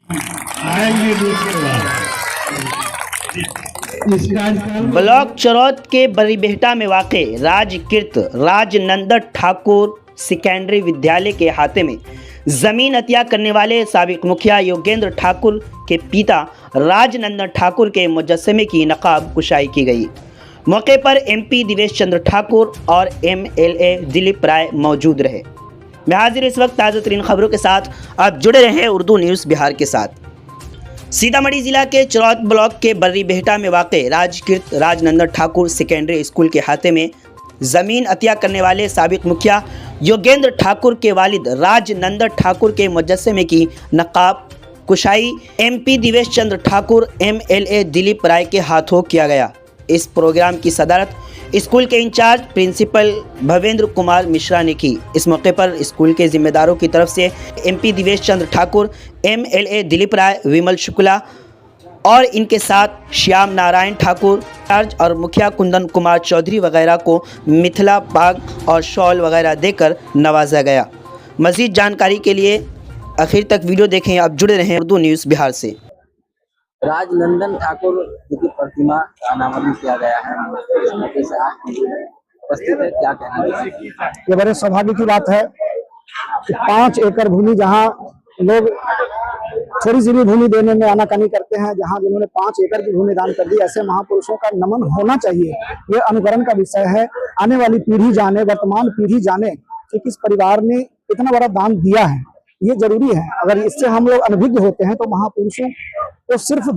आएंगे दूसरे बार। इस कार्यक्रम ब्लॉक चरौद के बरीबेहटा में वाक़ राजकीर्त राजनंदन ठाकुर सेकेंडरी विद्यालय के हाथे में ज़मीन अतिया करने वाले साबिक मुखिया योगेंद्र ठाकुर के पिता राजनंदन ठाकुर के मुजस्समे की नकाब कुशाई की गई। मौके पर MP दिवेश चंद्र ठाकुर और MLA दिलीप राय मौजूद रहे। मैं हाजिर इस वक्त ताज़ा तरीन खबरों के साथ आप जुड़े रहे उर्दू न्यूज़ बिहार के साथ। सीतामढ़ी जिला के चरौद ब्लॉक के बर्रीबेहटा में वाक़ राजकीर्त राजनंदन ठाकुर सेकेंडरी स्कूल के हाथे में ज़मीन अतिया करने वाले साबिक मुखिया योगेंद्र ठाकुर के वालिद राजनंदन ठाकुर के मुजस्समे की नकाब कुशाई MP दिवेश चंद्र ठाकुर MLA दिलीप राय के हाथों किया गया। इस प्रोग्राम की सदारत स्कूल के इंचार्ज प्रिंसिपल भवेंद्र कुमार मिश्रा ने की। इस मौके पर स्कूल के जिम्मेदारों की तरफ से MP दिवेश चंद्र ठाकुर, MLA दिलीप राय, विमल शुक्ला और इनके साथ श्याम नारायण ठाकुर चार्ज और मुखिया कुंदन कुमार चौधरी वगैरह को मिथिला पाग और शॉल वगैरह देकर नवाजा गया। मज़ीद जानकारी के लिए आखिर तक वीडियो देखें। आप जुड़े रहें उर्दू न्यूज़ बिहार से। राजनंदन ठाकुर जी की प्रतिमा का अनावरण किया गया है। उपस्थित है, क्या कहना है? ये बड़े सौभाग्य की बात है कि 5 एकड़ भूमि जहाँ लोग थोड़ी सी भी भूमि देने में आनाकानी करते हैं, जहाँ जिन्होंने 5 एकड़ की भूमि दान कर दी, ऐसे महापुरुषों का नमन होना चाहिए। ये अनुकरण का विषय है। आने वाली पीढ़ी जाने, वर्तमान पीढ़ी जाने कि किस परिवार ने इतना बड़ा दान दिया है, ये जरूरी है। अगर इससे हम लोग अनभिज्ञ होते हैं तो महापुरुषों को सिर्फ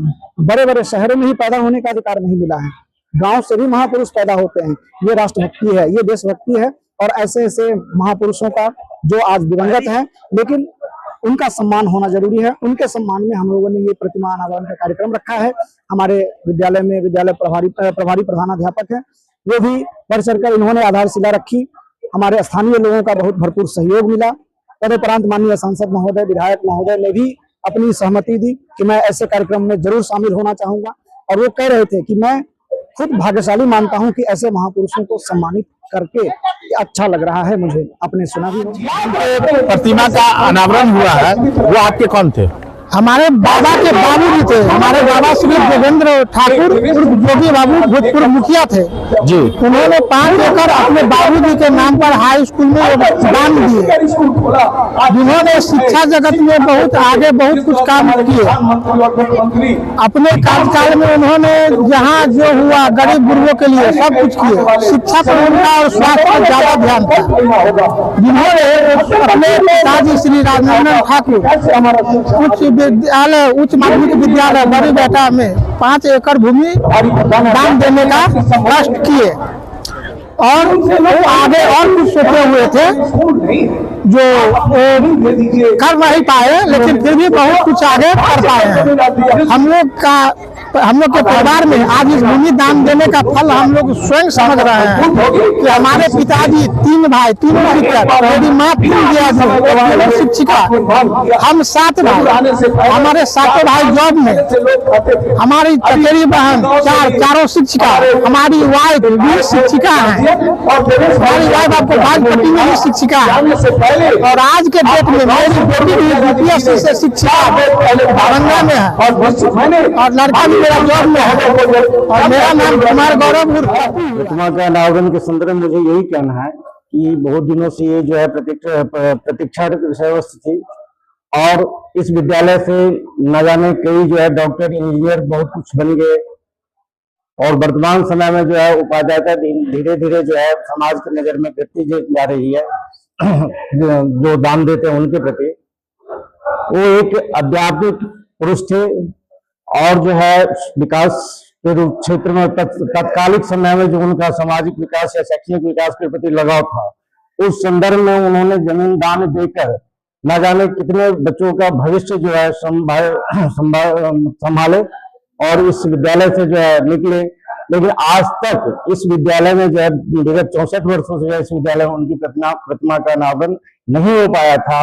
बड़े बड़े शहरों में ही पैदा होने का अधिकार नहीं मिला है, गांव से भी महापुरुष पैदा होते हैं। ये राष्ट्रभक्ति है, ये देशभक्ति है। और ऐसे ऐसे महापुरुषों का जो आज दिवंगत है, लेकिन उनका सम्मान होना जरूरी है। उनके सम्मान में हम लोगों ने ये प्रतिमा अनावरण का कार्यक्रम रखा है। हमारे विद्यालय में विद्यालय प्रभारी प्रधानाध्यापक है, वो भी बढ़ चढ़कर इन्होंने आधारशिला रखी। हमारे स्थानीय लोगों का बहुत भरपूर सहयोग मिला। तदुपरांत माननीय सांसद महोदय, विधायक महोदय ने भी अपनी सहमति दी कि मैं ऐसे कार्यक्रम में जरूर शामिल होना चाहूंगा। और वो कह रहे थे कि मैं खुद भाग्यशाली मानता हूं कि ऐसे महापुरुषों को सम्मानित करके अच्छा लग रहा है। मुझे आपने सुना भी प्रतिमा का अनावरण हुआ है, वो आपके कौन थे? हमारे बाबा के बाबू जी थे। हमारे बाबा श्री योगेंद्र ठाकुर जोगी बाबू भूतपूर्व मुखिया थे जी। उन्होंने 5 एकड़ अपने बाबूजी के नाम पर हाई स्कूल में दान दिए, जिन्होंने शिक्षा जगत में बहुत आगे बहुत कुछ काम किए। अपने कार्यकाल में उन्होंने जहाँ जो हुआ गरीब गुरुओं के लिए सब कुछ किए। शिक्षा पर उनका और स्वास्थ्य पर ज्यादा ध्यान था। जिन्होंने अपने पिताजी श्री राजनंदन ठाकुर उच्च माध्यमिक विद्यालय बरीबेहटा में 5 एकड़ भूमि दान देने का कष्ट किए और वो आगे और कुछ सोचे हुए थे जो कर नहीं पाए, लेकिन फिर भी बहुत कुछ आगे कर पाए हैं। हम लोग के परिवार में आज इस भूमि दान देने का फल हम लोग स्वयं समझ रहे हैं कि हमारे पिताजी 3 भाई 3 शिक्षक, मेरी माँ 3 शिक्षिका, हम 7 भाई, हमारे 7 भाई जॉब में, हमारी चचेरी बहन 4 शिक्षिका, हमारी वाइफ 20 शिक्षिका है, हमारी वाइफ आपको भाजपट्टी में भी शिक्षिका है। और आज के डेट में मेरी बेटी भी UPSC से शिक्षिका दरभंगा में है और लड़का भी मेरा जॉब में है और मेरा नाम कुमार गौरव। प्रतिमा के अनावरण के संदर्भ में मुझे यही कहना है कि बहुत दिनों से ये जो है प्रतीक्षा विषय वस्तु थी और इस विद्यालय से न जाने कई जो है डॉक्टर, इंजीनियर बहुत कुछ बन गए। और वर्तमान समय में जो है उपाध्यायता धीरे धीरे जो है समाज की नजर में गिरती जा रही है। जो दान देते हैं उनके प्रति वो एक अध्यात्मिक पुरुष थे और जो है विकास के क्षेत्र में तत्कालिक समय में जो उनका सामाजिक विकास या शैक्षणिक विकास के प्रति लगाव था, उस संदर्भ में उन्होंने जमीन दान देकर न जाने कितने बच्चों का भविष्य जो है संभाले और इस विद्यालय से जो है निकले। लेकिन आज तक इस विद्यालय में जो है विगत 64 वर्षों से इस विद्यालय में उनकी प्रतिमा का अनावरण नहीं हो पाया था।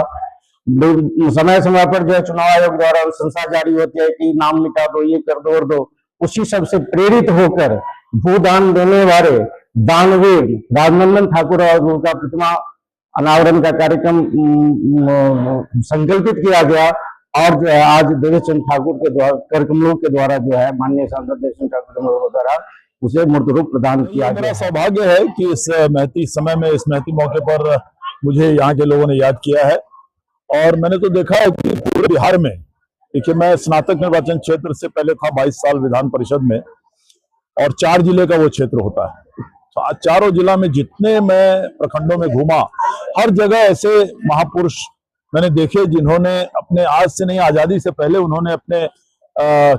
समय समय पर जो है चुनाव आयोग द्वारा अनुशंसा जारी होती है कि नाम मिटा दो, ये कर दो और दो। उसी सब से प्रेरित होकर भूदान देने वाले दानवीर राजनंदन ठाकुर और उनका प्रतिमा अनावरण का कार्यक्रम संकल्पित किया गया और जो है आज देवेश चंद्र ठाकुर के द्वारा करकमलों के द्वारा जो है माननीय सांसद देवेश चंद्र ठाकुर द्वारा उसे मूर्त रूप प्रदान किया मेरा गया। सौभाग्य है कि इस महती समय में, इस महती मौके पर मुझे यहाँ के लोगों ने याद किया है। और मैंने तो देखा है कि पूरे बिहार में, देखिए मैं स्नातक निर्वाचन क्षेत्र से पहले था 22 साल विधान परिषद में, और 4 जिले का वो क्षेत्र होता है। तो चारों जिला में जितने मैं प्रखंडों में घूमा, हर जगह ऐसे महापुरुष मैंने देखे जिन्होंने अपने, आज से नहीं आजादी से पहले उन्होंने अपने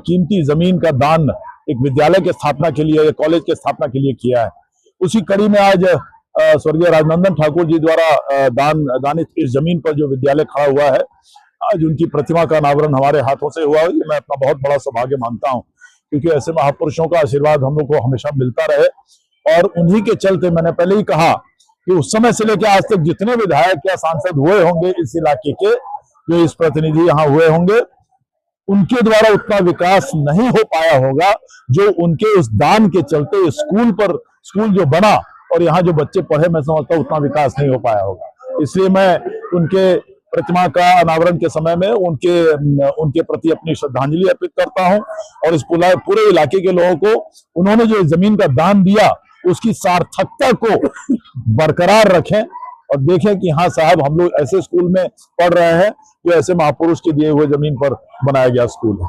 कीमती जमीन का दान एक विद्यालय के स्थापना के लिए, कॉलेज के स्थापना के लिए किया है। उसी कड़ी में आज स्वर्गीय राजनंदन ठाकुर जी द्वारा दानित इस जमीन पर जो विद्यालय खड़ा हुआ है, आज उनकी प्रतिमा का अनावरण हमारे हाथों से हुआ है। ये मैं अपना बहुत बड़ा सौभाग्य मानता हूं, क्योंकि ऐसे महापुरुषों का आशीर्वाद हम लोग को हमेशा मिलता रहे। और उन्हीं के चलते मैंने पहले ही कहा कि उस समय से लेकर आज तक जितने विधायक या सांसद हुए होंगे इस इलाके के, जो इस प्रतिनिधि यहाँ हुए होंगे, उनके द्वारा उतना विकास नहीं हो पाया होगा जो उनके उस दान के चलते स्कूल जो बना और यहाँ जो बच्चे पढ़े, मैं समझता हूँ उतना विकास नहीं हो पाया होगा। इसलिए मैं उनके प्रतिमा का अनावरण के समय में उनके प्रति अपनी श्रद्धांजलि अर्पित करता हूं। और इस पूरे इलाके के लोगों को उन्होंने जो जमीन का दान दिया उसकी सार्थकता को बरकरार रखें और देखें कि हाँ साहब, हम लोग ऐसे स्कूल में पढ़ रहे हैं जो ऐसे महापुरुष के दिए हुए जमीन पर बनाया गया स्कूल है।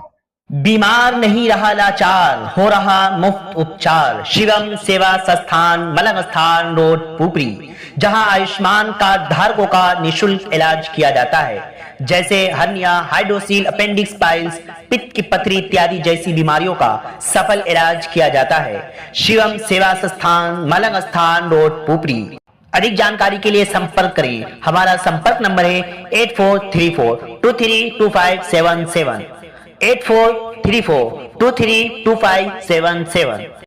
बीमार नहीं रहा लाचार, हो रहा मुफ्त उपचार। शिवम सेवा संस्थान, मलंग स्थान रोड, पुपरी, जहां आयुष्मान कार्ड धारकों का निशुल्क इलाज किया जाता है, जैसे हर्निया, हाइड्रोसील, अपेंडिक्स, पाइल्स, पित्त की पथरी इत्यादि जैसी बीमारियों का सफल इलाज किया जाता है। शिवम सेवा संस्थान, मलंग स्थान रोड, पुपरी। अधिक जानकारी के लिए संपर्क करें। हमारा संपर्क नंबर है 8434232577, 8434232577।